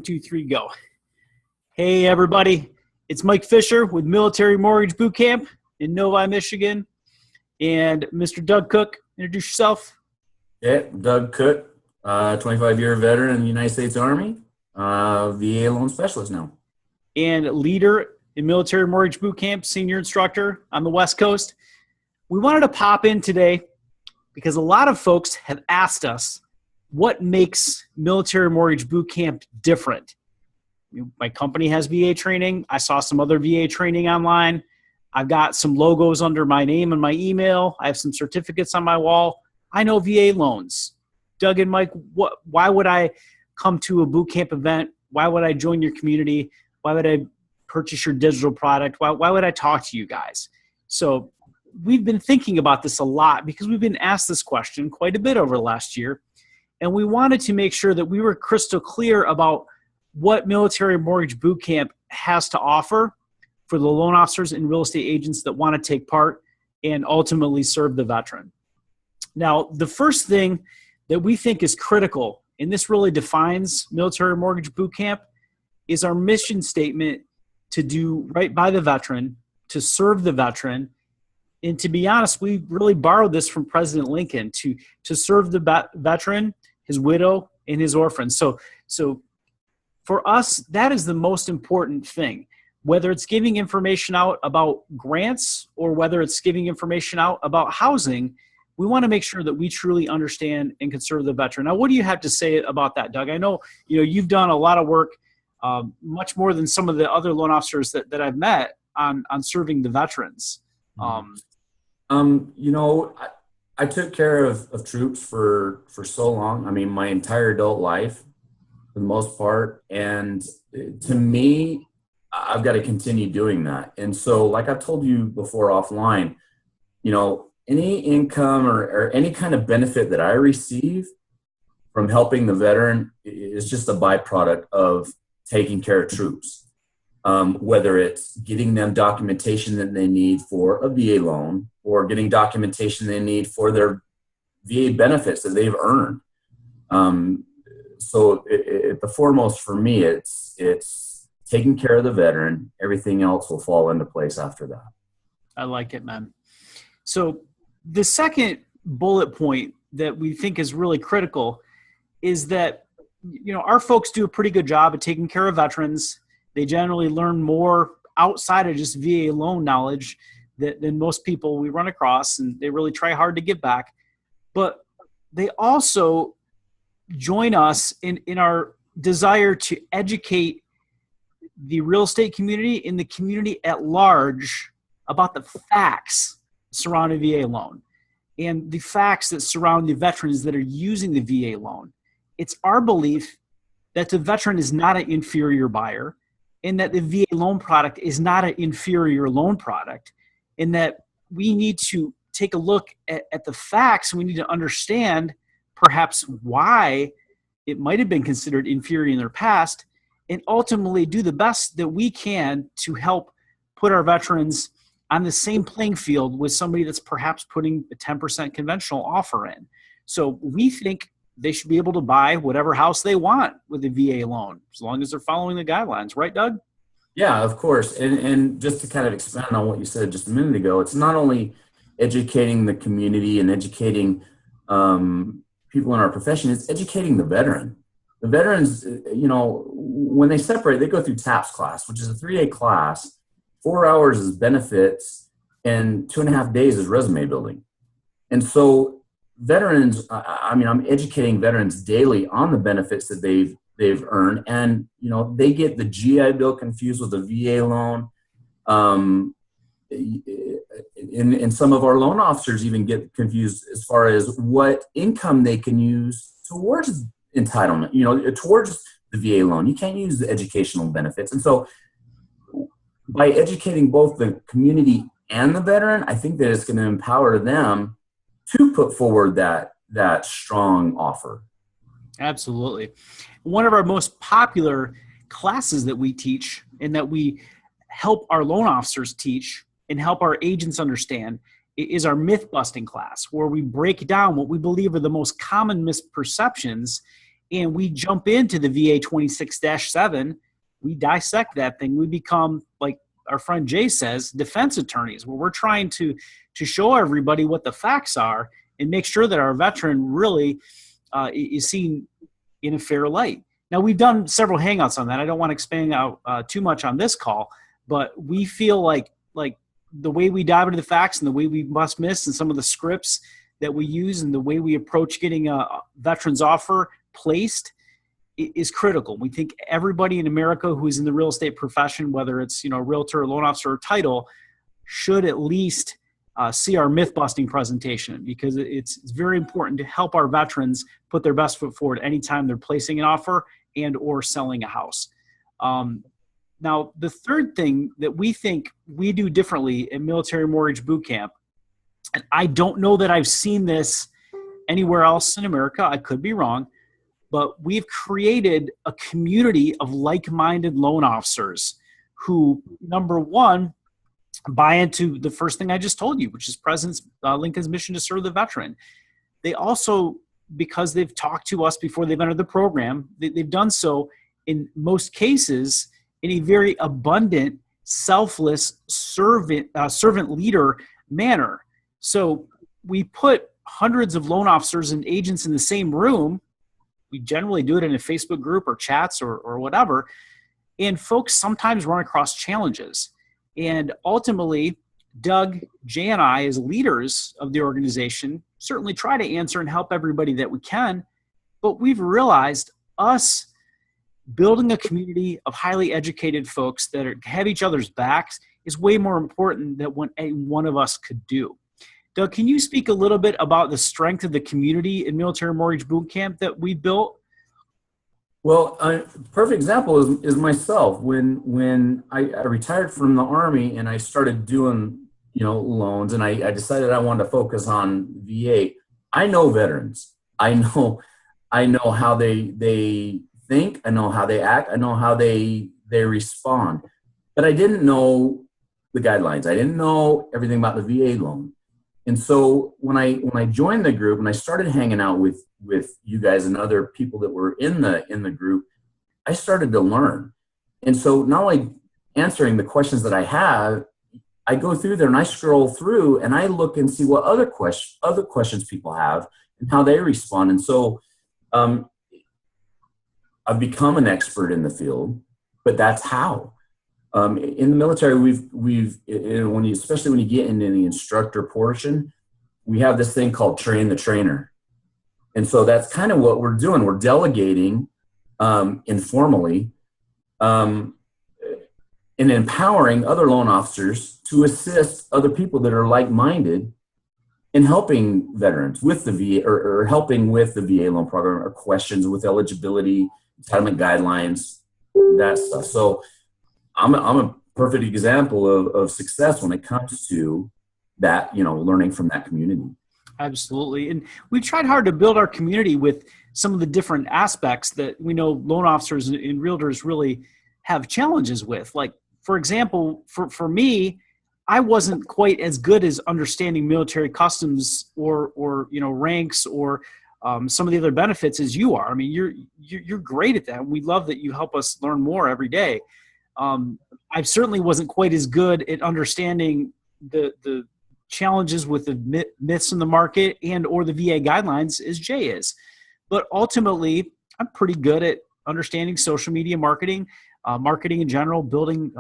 Two, three, go. Hey, everybody. It's Mike Fisher with Military Mortgage Boot Camp in Novi, Michigan. And Mr. Doug Cook, introduce yourself. Yeah, Doug Cook, 25-year veteran in the United States Army, VA loan specialist now. And leader in Military Mortgage Boot Camp, senior instructor on the West Coast. We wanted to pop in today because a lot of folks have asked us what makes Military Mortgage Boot Camp different. My company has VA training. I saw some other VA training online. I've got some logos under my name and my email. I have some certificates on my wall. I know VA loans. Doug and Mike, why would I come to a boot camp event? Why would I join your community? Why would I purchase your digital product? Why would I talk to you guys? So we've been thinking about this a lot because we've been asked this question quite a bit over the last year. And we wanted to make sure that we were crystal clear about what Military Mortgage Boot Camp has to offer for the loan officers and real estate agents that want to take part and ultimately serve the veteran. Now, the first thing that we think is critical, and this really defines Military Mortgage Boot Camp, is our mission statement to do right by the veteran, to serve the veteran. And to be honest, we really borrowed this from President Lincoln to serve the veteran, his widow, and his orphans. So for us, that is the most important thing. Whether it's giving information out about grants or whether it's giving information out about housing, we want to make sure that we truly understand and can serve the veteran. Now, what do you have to say about that, Doug? I know you've done a lot of work, much more than some of the other loan officers that I've met on serving the veterans. I took care of troops for so long. I mean, my entire adult life, for the most part. And to me, I've got to continue doing that. And so, like I've told you before offline, any income or any kind of benefit that I receive from helping the veteran is just a byproduct of taking care of troops. Whether it's getting them documentation that they need for a VA loan or getting documentation they need for their VA benefits that they've earned. So the foremost for me, it's taking care of the veteran. Everything else will fall into place after that. I like it, man. So the second bullet point that we think is really critical is that, our folks do a pretty good job of taking care of veterans. They generally learn more outside of just VA loan knowledge than most people we run across, and they really try hard to give back. But they also join us in our desire to educate the real estate community and the community at large about the facts surrounding VA loan and the facts that surround the veterans that are using the VA loan. It's our belief that the veteran is not an inferior buyer, and that the VA loan product is not an inferior loan product, and that we need to take a look at the facts. We need to understand perhaps why it might have been considered inferior in their past, and ultimately do the best that we can to help put our veterans on the same playing field with somebody that's perhaps putting a 10% conventional offer in. So we think they should be able to buy whatever house they want with a VA loan, as long as they're following the guidelines. Right, Doug? Yeah, of course. And just to kind of expand on what you said just a minute ago, it's not only educating the community and educating people in our profession, it's educating the veteran. The veterans, when they separate, they go through TAPS class, which is a 3-day class, 4 hours is benefits, and 2.5 days is resume building. And so veterans, I'm educating veterans daily on the benefits that they've earned, and they get the GI Bill confused with the VA loan. And some of our loan officers even get confused as far as what income they can use towards entitlement, towards the VA loan. You can't use the educational benefits. And so by educating both the community and the veteran, I think that it's going to empower them to put forward that strong offer. Absolutely. One of our most popular classes that we teach and that we help our loan officers teach and help our agents understand is our myth busting class, where we break down what we believe are the most common misperceptions and we jump into the VA 26-7, we dissect that thing. We become, like our friend Jay says, defense attorneys, where we're trying to show everybody what the facts are and make sure that our veteran really is seen in a fair light. Now, we've done several hangouts on that. I don't want to expand out too much on this call, but we feel like the way we dive into the facts and the way we must miss and some of the scripts that we use and the way we approach getting a veteran's offer placed is critical. We think everybody in America who is in the real estate profession, whether it's, realtor, loan officer, or title, should at least see our myth-busting presentation, because it's very important to help our veterans put their best foot forward anytime they're placing an offer and or selling a house. Now, the third thing that we think we do differently at Military Mortgage Boot Camp, and I don't know that I've seen this anywhere else in America, I could be wrong, but we've created a community of like-minded loan officers who, number one, buy into the first thing I just told you, which is President Lincoln's mission to serve the veteran. They also, because they've talked to us before they've entered the program, they've done so in most cases in a very abundant, selfless, servant leader manner. So we put hundreds of loan officers and agents in the same room. We generally do it in a Facebook group or chats or whatever. And folks sometimes run across challenges. And ultimately, Doug, Jay, and I, as leaders of the organization, certainly try to answer and help everybody that we can. But we've realized us building a community of highly educated folks that have each other's backs is way more important than what any one of us could do. Doug, can you speak a little bit about the strength of the community in Military Mortgage Boot Camp that we built? Well, a perfect example is myself. When I retired from the Army and I started doing, loans, and I decided I wanted to focus on VA. I know veterans. I know how they think. I know how they act. I know how they respond. But I didn't know the guidelines. I didn't know everything about the VA loan. And so when I joined the group and I started hanging out with you guys and other people that were in the group, I started to learn. And so not only answering the questions that I have, I go through there and I scroll through and I look and see what other questions people have and how they respond. And so I've become an expert in the field, but that's how. In the military, especially when you get into the instructor portion, we have this thing called train the trainer. And so that's kind of what we're doing. We're delegating informally and empowering other loan officers to assist other people that are like-minded in helping veterans with the VA or helping with the VA loan program or questions with eligibility, entitlement guidelines, that stuff. So I'm a perfect example of success when it comes to that, learning from that community. Absolutely. And we tried hard to build our community with some of the different aspects that we know loan officers and realtors really have challenges with. Like, for example, for me, I wasn't quite as good as understanding military customs or ranks or some of the other benefits as you are. I mean, you're great at that. We love that you help us learn more every day. I certainly wasn't quite as good at understanding the challenges with the myths in the market and or the VA guidelines as Jay is. But ultimately, I'm pretty good at understanding social media marketing, marketing in general, building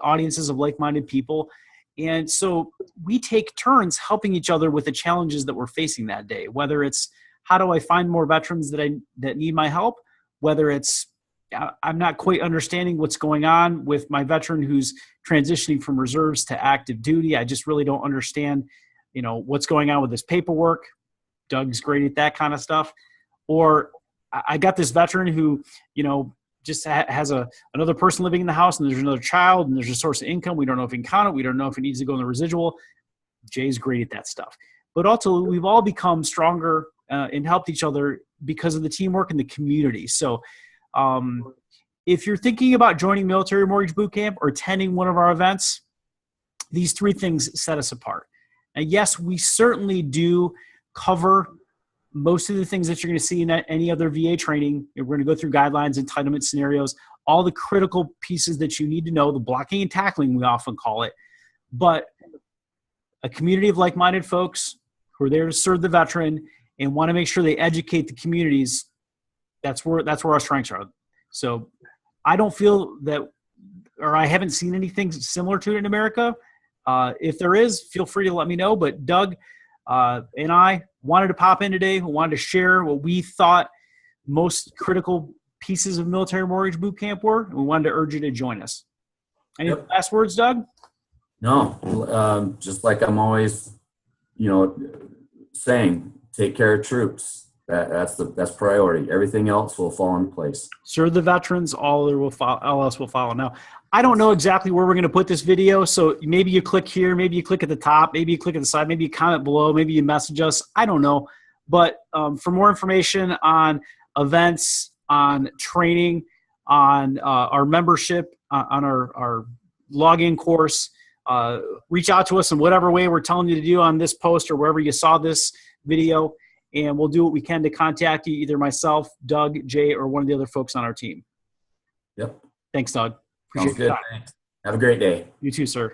audiences of like-minded people. And so we take turns helping each other with the challenges that we're facing that day, whether it's how do I find more veterans that need my help, whether it's I'm not quite understanding what's going on with my veteran who's transitioning from reserves to active duty. I just really don't understand, what's going on with this paperwork. Doug's great at that kind of stuff. Or I got this veteran who, just has another person living in the house and there's another child and there's a source of income. We don't know if he can count it. We don't know if it needs to go in the residual. Jay's great at that stuff. But ultimately, we've all become stronger and helped each other because of the teamwork and the community. So, if you're thinking about joining Military Mortgage Boot Camp or attending one of our events, these three things set us apart. Now, yes, we certainly do cover most of the things that you're going to see in any other VA training, we're going to go through guidelines, entitlement scenarios, all the critical pieces that you need to know, the blocking and tackling, we often call it. But a community of like-minded folks who are there to serve the veteran and want to make sure they educate the communities, that's where our strengths are. So I don't feel that, or I haven't seen anything similar to it in America. If there is, feel free to let me know. But Doug and I wanted to pop in today. We wanted to share what we thought most critical pieces of military mortgage boot camp were. And we wanted to urge you to join us. Any last words, Doug? No, just like I'm always, saying, take care of troops. That's priority. Everything else will fall into place. Serve the veterans, all else will follow. Now, I don't know exactly where we're going to put this video, so maybe you click here, maybe you click at the top, maybe you click at the side, maybe you comment below, maybe you message us. I don't know. But for more information on events, on training, on our membership, on our login course, reach out to us in whatever way we're telling you to do on this post or wherever you saw this video, and we'll do what we can to contact you, either myself, Doug, Jay, or one of the other folks on our team. Yep. Thanks, Doug. Sounds good. Thanks. Have a great day. You too, sir.